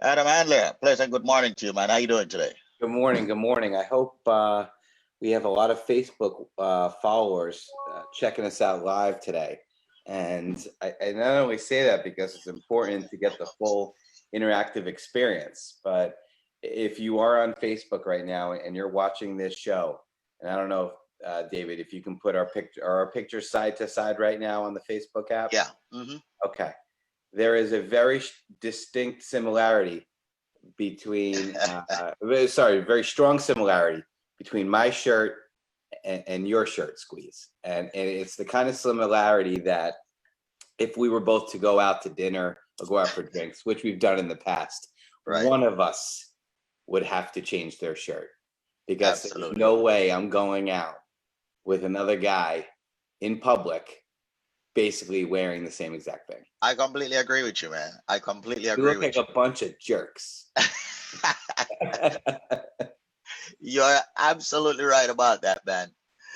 Adam Handler, pleasant good morning to you, man. How you doing today? Good morning. Good morning. I hope we have a lot of Facebook followers checking us out live today. And I not only say that because it's important to get the full interactive experience, but if you are on Facebook right now and you're watching this show, and I don't know, David, if you can put our pictures side to side right now on the Facebook app. Yeah. Okay. There is a very distinct similarity between very strong similarity between my shirt and your shirt, Squeeze. And it's the kind of similarity that if we were both to go out to dinner or go out for drinks, which we've done in the past, Right. one of us would have to change their shirt, because Absolutely. there's no way I'm going out with another guy in public basically wearing the same exact thing. I completely agree with you, man. I completely We agree look with like a bunch of jerks. You're absolutely right about that, man.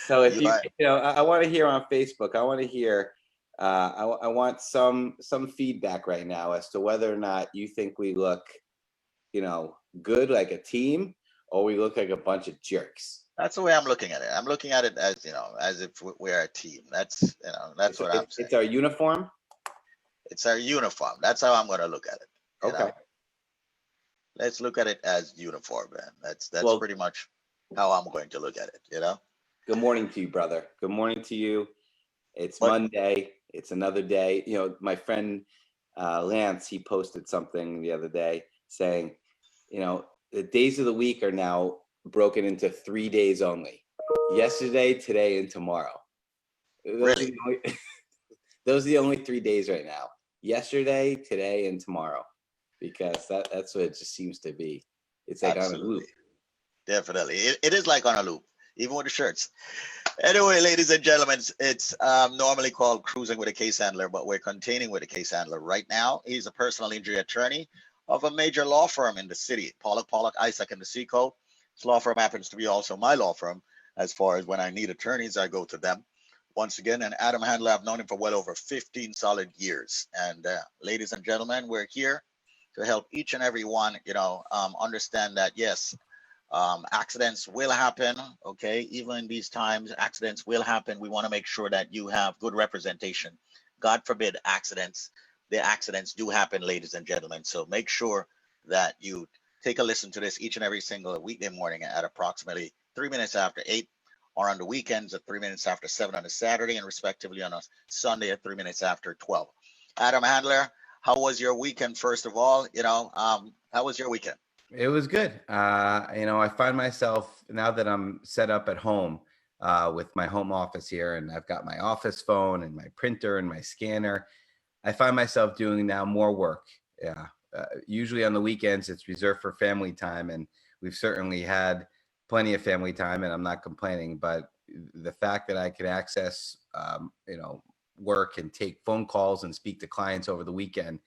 So if I want to hear on Facebook, I want to hear, I want some feedback right now as to whether or not you think we look, good like a team, or we look like a bunch of jerks. That's the way I'm looking at it. I'm looking at it as, as if we're a team. That's what I'm saying. It's our uniform. It's our uniform. That's how I'm going to look at it. Okay. Let's look at it as uniform, man. That's Well, pretty much how I'm going to look at it, Good morning to you, brother. Good morning to you. It's Monday. It's another day. My friend Lance, he posted something the other day saying, the days of the week are now broken into 3 days only: yesterday, today, and tomorrow. Really? Those are the only 3 days right now: yesterday, today, and tomorrow, because that's what it just seems to be. It's like Absolutely. on a loop. Definitely. It is like on a loop, even with the shirts. Anyway, ladies and gentlemen, it's normally called Cruising with a Case Handler, but we're containing with a case handler right now. He's a personal injury attorney of a major law firm in the city, Pollack, Isaac, and the Seacoast. This law firm happens to be also my law firm. As far as when I need attorneys, I go to them. Once again, and Adam Handler, I've known him for well over 15 solid years. And ladies and gentlemen, we're here to help each and every one, understand that, yes, accidents will happen. Okay, even in these times, accidents will happen. We want to make sure that you have good representation. God forbid accidents. The accidents do happen, ladies and gentlemen. So make sure that you take a listen to this each and every single weekday morning at approximately 3 minutes after 8, or on the weekends at 3 minutes after 7 on a Saturday, and respectively on a Sunday at 3 minutes after 12. Adam Handler, how was your weekend? First of all, how was your weekend? It was good. I find myself, now that I'm set up at home with my home office here, and I've got my office phone and my printer and my scanner, I find myself doing now more work. Yeah. Usually on the weekends, it's reserved for family time, and we've certainly had plenty of family time, and I'm not complaining. But the fact that I could access, work and take phone calls and speak to clients over the weekend,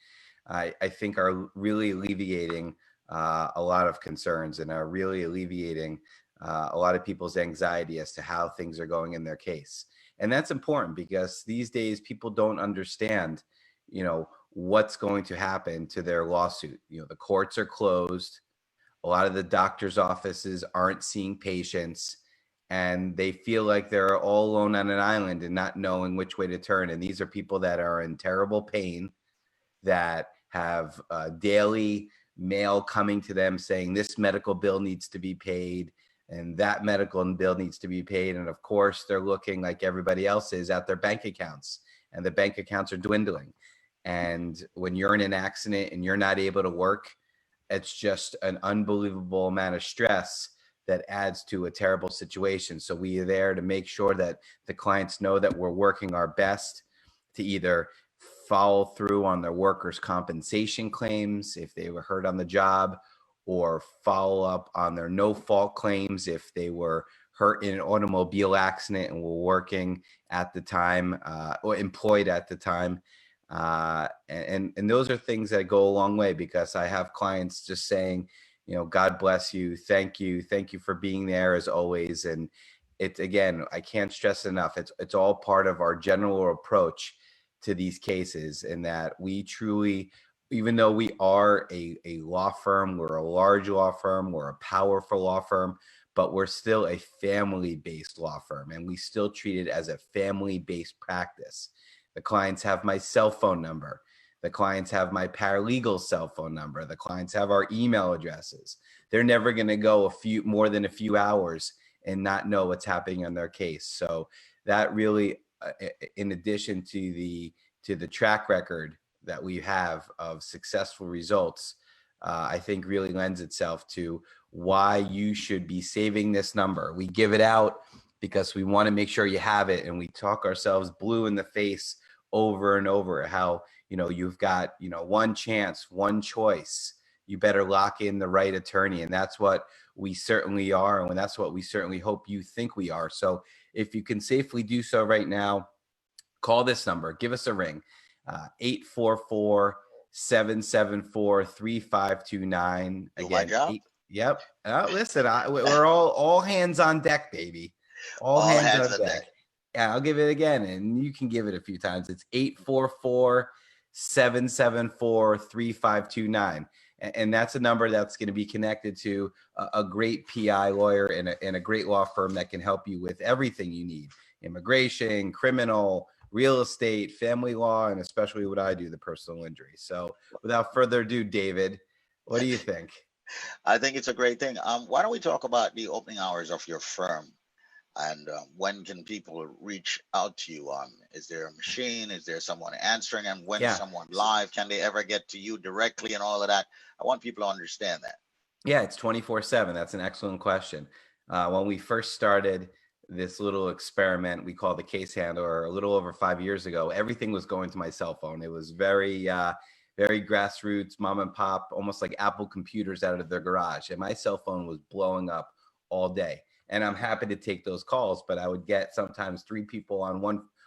I think are really alleviating a lot of concerns, and are really alleviating a lot of people's anxiety as to how things are going in their case. And that's important, because these days people don't understand, what's going to happen to their lawsuit. The courts are closed. A lot of the doctor's offices aren't seeing patients, and they feel like they're all alone on an island and not knowing which way to turn. And these are people that are in terrible pain, that have daily mail coming to them saying this medical bill needs to be paid and that medical bill needs to be paid. And of course, they're looking like everybody else is at their bank accounts, and the bank accounts are dwindling. And when you're in an accident and you're not able to work, it's just an unbelievable amount of stress that adds to a terrible situation. So we are there to make sure that the clients know that we're working our best to either follow through on their workers' compensation claims if they were hurt on the job, or follow up on their no-fault claims if they were hurt in an automobile accident and were working at the time or employed at the time. And those are things that go a long way, because I have clients just saying, God bless you. Thank you for being there as always. And it's, again, I can't stress enough. It's all part of our general approach to these cases, in that we truly even though we are a law firm, we're a large law firm, we're a powerful law firm, but we're still a family-based law firm, and we still treat it as a family-based practice. The clients have my cell phone number. The clients have my paralegal cell phone number. The clients have our email addresses. They're never going to go more than a few hours and not know what's happening on their case. So that really, in addition to the track record that we have of successful results, I think really lends itself to why you should be saving this number. We give it out because we want to make sure you have it, and we talk ourselves blue in the face over and over how, you've got, one chance, one choice. You better lock in the right attorney. And that's what we certainly are. And that's what we certainly hope you think we are. So if you can safely do so right now, call this number, give us a ring, 844-774-3529. Again, yep. Listen, we're all hands on deck, baby. All hands on deck. Yeah, I'll give it again, and you can give it a few times. It's 844-774-3529. And that's a number that's going to be connected to a great PI lawyer and a great law firm that can help you with everything you need: immigration, criminal, real estate, family law, and especially what I do, the personal injury. So without further ado, David, what do you think? I think it's a great thing. Why don't we talk about the opening hours of your firm? And when can people reach out to you? Is there a machine? Is there someone answering? And when someone live, can they ever get to you directly and all of that? I want people to understand that. Yeah, it's 24/7. That's an excellent question. When we first started this little experiment we call the Case Handler a little over 5 years ago, everything was going to my cell phone. It was very grassroots, mom and pop, almost like Apple computers out of their garage. And my cell phone was blowing up all day. And I'm happy to take those calls, but I would get sometimes 3 people on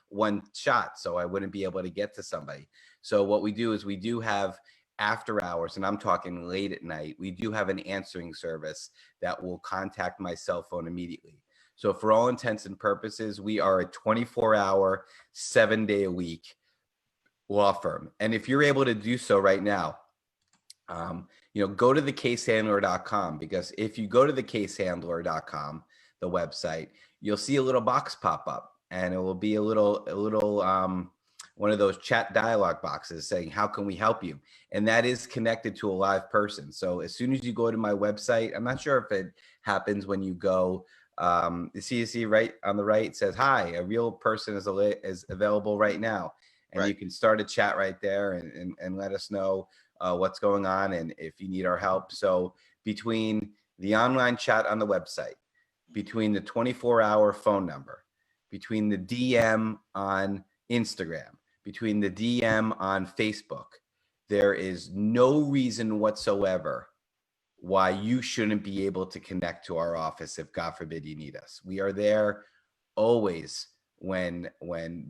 one shot, so I wouldn't be able to get to somebody. So what we do is we do have after hours, and I'm talking late at night, we do have an answering service that will contact my cell phone immediately. So for all intents and purposes, we are a 24-hour, 7-day-a-week law firm. And if you're able to do so right now, go to thecasehandler.com, because if you go to thecasehandler.com, the website, you'll see a little box pop up, and it will be a little one of those chat dialogue boxes saying, how can we help you? And that is connected to a live person. So as soon as you go to my website, I'm not sure if it happens when you go, you see right on the right, it says, hi, a real person is available right now. And You can start a chat right there and let us know what's going on and if you need our help. So between the online chat on the website, between the 24-hour phone number, between the DM on Instagram, between the DM on Facebook, there is no reason whatsoever why you shouldn't be able to connect to our office if, God forbid, you need us. We are there always when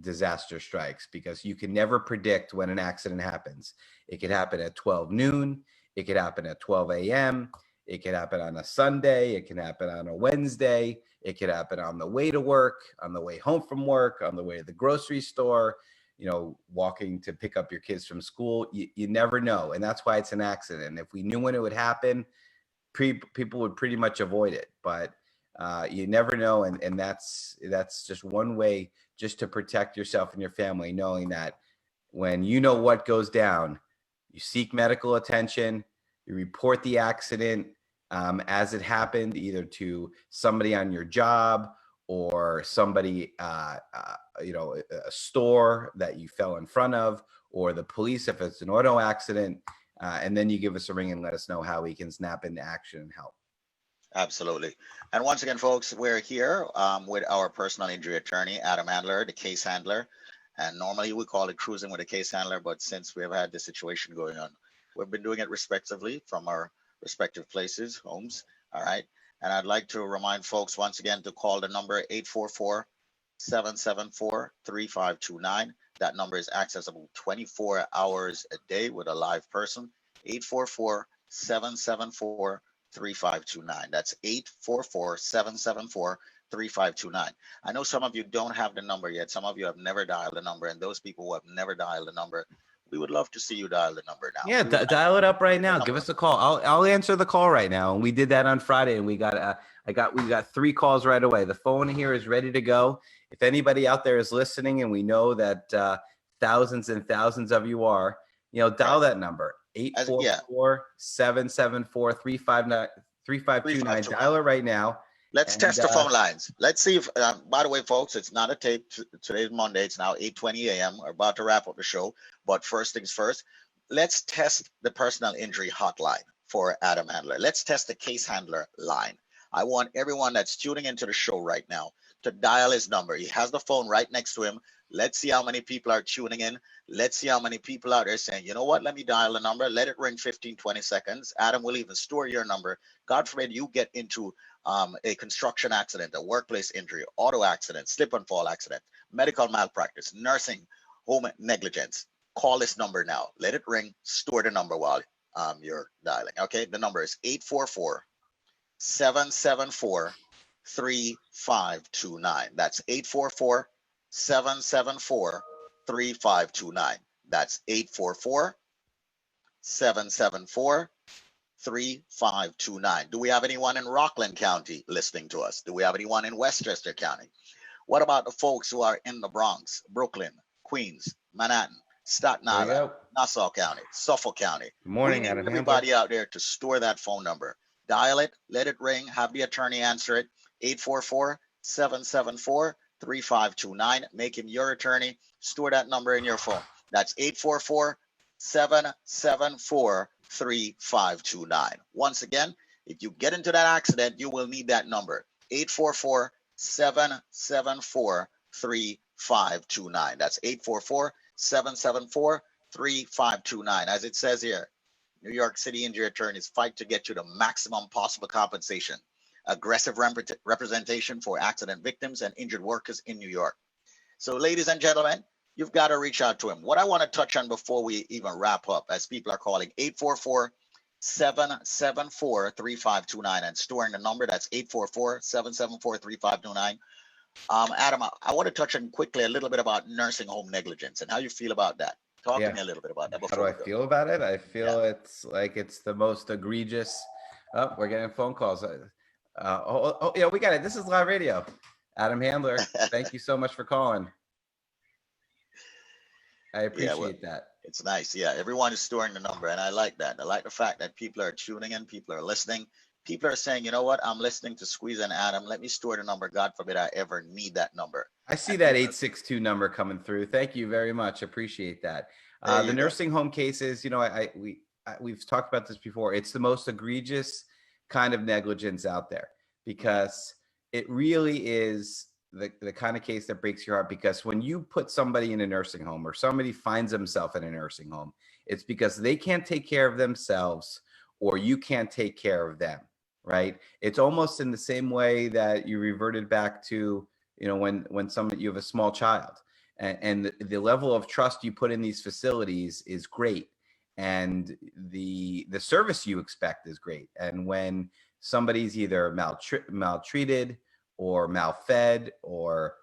disaster strikes, because you can never predict when an accident happens. It could happen at 12 noon. It could happen at 12 a.m. It could happen on a Sunday. It can happen on a Wednesday. It could happen on the way to work, on the way home from work, on the way to the grocery store, walking to pick up your kids from school. You never know. And that's why it's an accident. If we knew when it would happen, people would pretty much avoid it. But you never know. And that's just one way just to protect yourself and your family, knowing that when you know what goes down, you seek medical attention, you report the accident as it happened, either to somebody on your job or somebody, a store that you fell in front of, or the police if it's an auto accident. And then you give us a ring and let us know how we can snap into action and help. Absolutely. And once again, folks, we're here with our personal injury attorney, Adam Handler, the case handler. And normally we call it Cruising with a Case Handler, but since we have had this situation going on, we've been doing it respectively from our respective places, homes. All right. And I'd like to remind folks once again to call the number 844-774-3529. That number is accessible 24 hours a day with a live person. 844-774-3529. That's 844-774-3529. I know some of you don't have the number yet. Some of you have never dialed the number, and those people who have never dialed the number, we would love to see you dial the number now. Yeah, dial it up right now. Give us a call. I'll answer the call right now. And we did that on Friday, and we got we got 3 calls right away. The phone here is ready to go. If anybody out there is listening, and we know that thousands and thousands of you are, dial that number 844-774-3529. Dial it right now. Let's test the phone lines. Let's see if, by the way, folks, it's not a tape. Today's Monday. It's now 8:20 a.m. We're about to wrap up the show. But first things first, let's test the personal injury hotline for Adam Handler. Let's test the case handler line. I want everyone that's tuning into the show right now to dial his number. He has the phone right next to him. Let's see how many people are tuning in. Let's see how many people out there saying, you know what, let me dial the number. Let it ring 15, 20 seconds. Adam will even store your number. God forbid you get into a construction accident, a workplace injury, auto accident, slip and fall accident, medical malpractice, nursing home negligence. Call this number now. Let it ring. Store the number while you're dialing. Okay, the number is 844-774-3529. That's 844-774-3529. That's 844-774-3529. Do we have anyone in Rockland County listening to us? Do we have anyone in Westchester County? What about the folks who are in the Bronx, Brooklyn, Queens, Manhattan, Staten Island, Nassau County, Suffolk County? Good morning, we need Adam. Everybody out there to store that phone number. Dial it, let it ring, have the attorney answer it. 844-774-3529. Make him your attorney. Store that number in your phone. That's 844-774-3529. Once again, if you get into that accident, you will need that number. 844-774-3529. That's 844-774-3529. As it says here, New York City injury attorneys fight to get you the maximum possible compensation. Aggressive representation for accident victims and injured workers in New York. So, ladies and gentlemen, you've got to reach out to him. What I want to touch on before we even wrap up, as people are calling, 844-774-3529 and storing the number. That's 844-774-3529. Adam, I want to touch on quickly a little bit about nursing home negligence and how you feel about that. Talk to me a little bit about that. How do I feel about it? I feel it's like it's the most egregious. Oh, we're getting phone calls. Yeah, we got it. This is live radio. Adam Handler, thank you so much for calling. I appreciate that. It's nice. Yeah, everyone is storing the number, and I like that. I like the fact that people are tuning in, people are listening. People are saying, you know what, I'm listening to Squeeze and Adam. Let me store the number. God forbid I ever need that number. I see that 862 number coming through. Thank you very much. Appreciate that. The nursing home cases, we've talked about this before. It's the most egregious kind of negligence out there because it really is the kind of case that breaks your heart, because when you put somebody in a nursing home or somebody finds himself in a nursing home, it's because they can't take care of themselves or you can't take care of them, right? It's almost in the same way that you reverted back to, when you have a small child and the level of trust you put in these facilities is great. And the service you expect is great. And when somebody's either maltreated or malfed or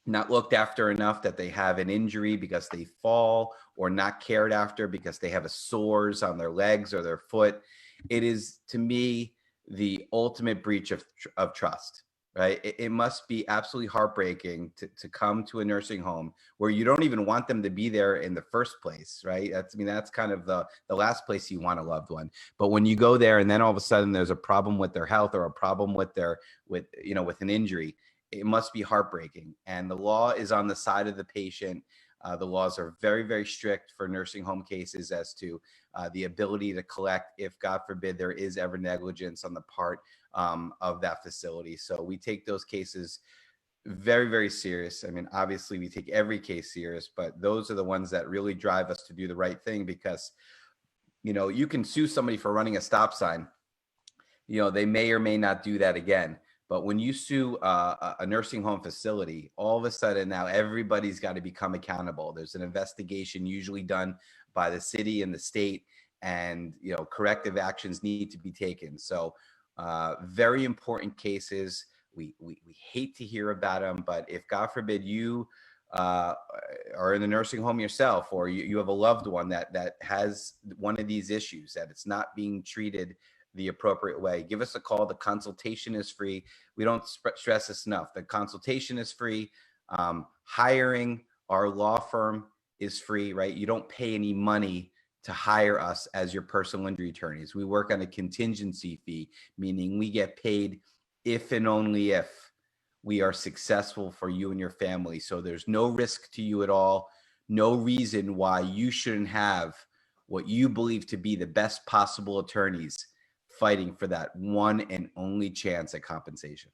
not looked after enough that they have an injury because they fall, or not cared after because they have a sores on their legs or their foot, it is, to me, the ultimate breach of trust, right? It must be absolutely heartbreaking to come to a nursing home where you don't even want them to be there in the first place, right? That's kind of the last place you want a loved one. But when you go there and then all of a sudden there's a problem with their health or a problem with with an injury, it must be heartbreaking. And the law is on the side of the patient. The laws are very, very strict for nursing home cases as to the ability to collect if, God forbid, there is ever negligence on the part of that facility. So we take those cases very, very serious. Obviously, we take every case serious, but those are the ones that really drive us to do the right thing, because, you can sue somebody for running a stop sign. They may or may not do that again. But when you sue a nursing home facility, all of a sudden now everybody's got to become accountable. There's an investigation usually done by the city and the state, and corrective actions need to be taken. So very important cases. We hate to hear about them, but if, God forbid, you uh, are in the nursing home yourself, or you have a loved one that has one of these issues, that it's not being treated the appropriate way, give us a call. The consultation is free. We don't stress this enough. The consultation is free. Hiring our law firm is free, right? You don't pay any money to hire us as your personal injury attorneys. We work on a contingency fee, meaning we get paid if and only if we are successful for you and your family. So there's no risk to you at all. No reason why you shouldn't have what you believe to be the best possible attorneys fighting for that one and only chance at compensation.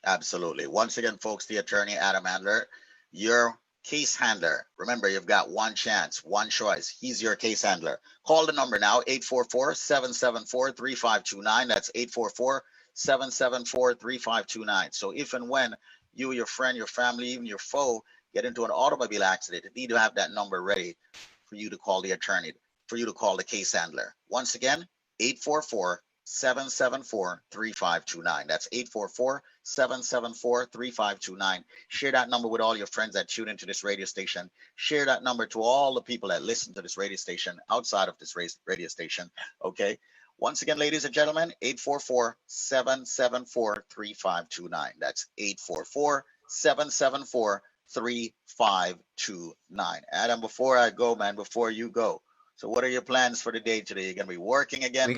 Absolutely. Once again, folks, the attorney, Adam Handler, your case handler. Remember, you've got one chance, one choice. He's your case handler. Call the number now, 844-774-3529. That's 844-774-3529. So if and when you, your friend, your family, even your foe get into an automobile accident, you need to have that number ready for you to call the attorney, for you to call the case handler. Once again, 844-774-3529. That's 844-774-3529. Share that number with all your friends that tune into this radio station. Share that number to all the people that listen to this radio station outside of this radio station. Okay. Once again, ladies and gentlemen, 844-774-3529. That's 844-774-3529. Adam, before I go, man, before you go, so what are your plans for the day today? You're going to be working again?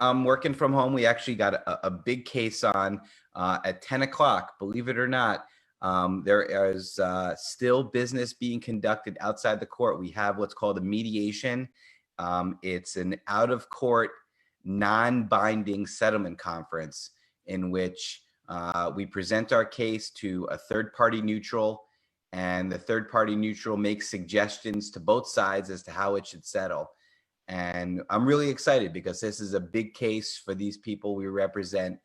I'm working from home. We actually got a big case on at 10 o'clock. Believe it or not, there is still business being conducted outside the court. We have what's called a mediation. It's an out-of-court, non-binding settlement conference in which we present our case to a third-party neutral, and the third-party neutral makes suggestions to both sides as to how it should settle. And I'm really excited because this is a big case for these people. We represent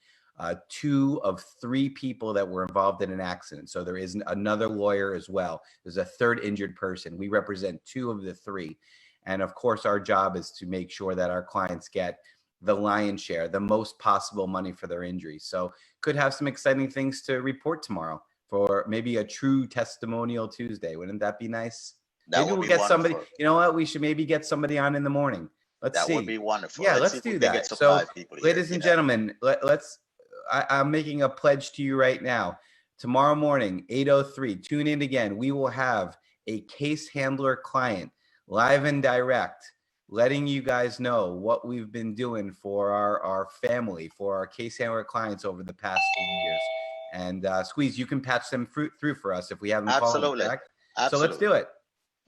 2 of 3 people that were involved in an accident. So there is another lawyer as well. There's a third injured person. We represent 2 of the 3. And of course, our job is to make sure that our clients get the lion's share, the most possible money for their injuries. So could have some exciting things to report tomorrow for maybe a true testimonial Tuesday. Wouldn't that be nice? Maybe we'll get somebody, you know what? We should maybe get somebody on in the morning. Let's see. That would be wonderful. Yeah, let's do that. So, ladies and gentlemen, I'm making a pledge to you right now. Tomorrow morning, 8:03, tune in again. We will have a case handler client live and direct, letting you guys know what we've been doing for our family, for our case handler clients over the past few years. And Squeeze, you can patch them through for us if we have them. Absolutely. So let's do it.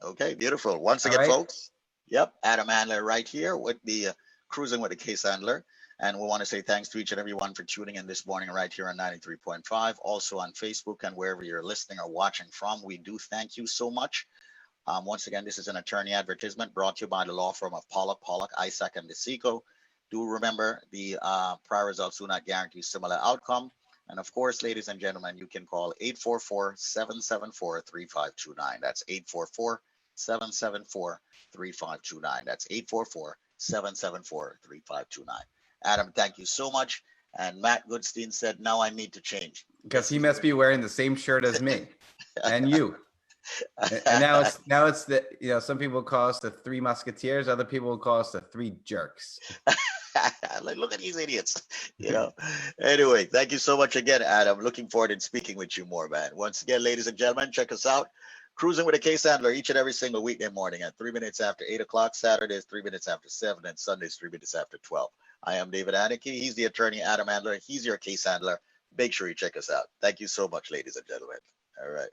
Okay, beautiful. Once again, folks. Yep, Adam Handler right here with the Cruising with the Case Handler. And we want to say thanks to each and every one for tuning in this morning right here on 93.5. Also on Facebook and wherever you're listening or watching from. We do thank you so much. Once again, this is an attorney advertisement brought to you by the law firm of Pollack, Isaac, and DeSico. Do remember the prior results do not guarantee similar outcome. And of course, ladies and gentlemen, you can call 844-774-3529. That's 844-774-3529. That's 844-774-3529. Adam, thank you so much. And Matt Goodstein said, now I need to change. Because he must be wearing the same shirt as me and you. And now it's the, some people call us the 3 Musketeers. Other people will call us the 3 Jerks. Like, look at these idiots, Anyway, thank you so much again, Adam. Looking forward to speaking with you more, man. Once again, ladies and gentlemen, check us out. Cruising with a Case Handler each and every single weekday morning at 3 minutes after 8 o'clock, Saturdays 3 minutes after 7, and Sundays 3 minutes after 12. I am David Annakie. He's the attorney, Adam Handler. He's your case handler. Make sure you check us out. Thank you so much, ladies and gentlemen. All right.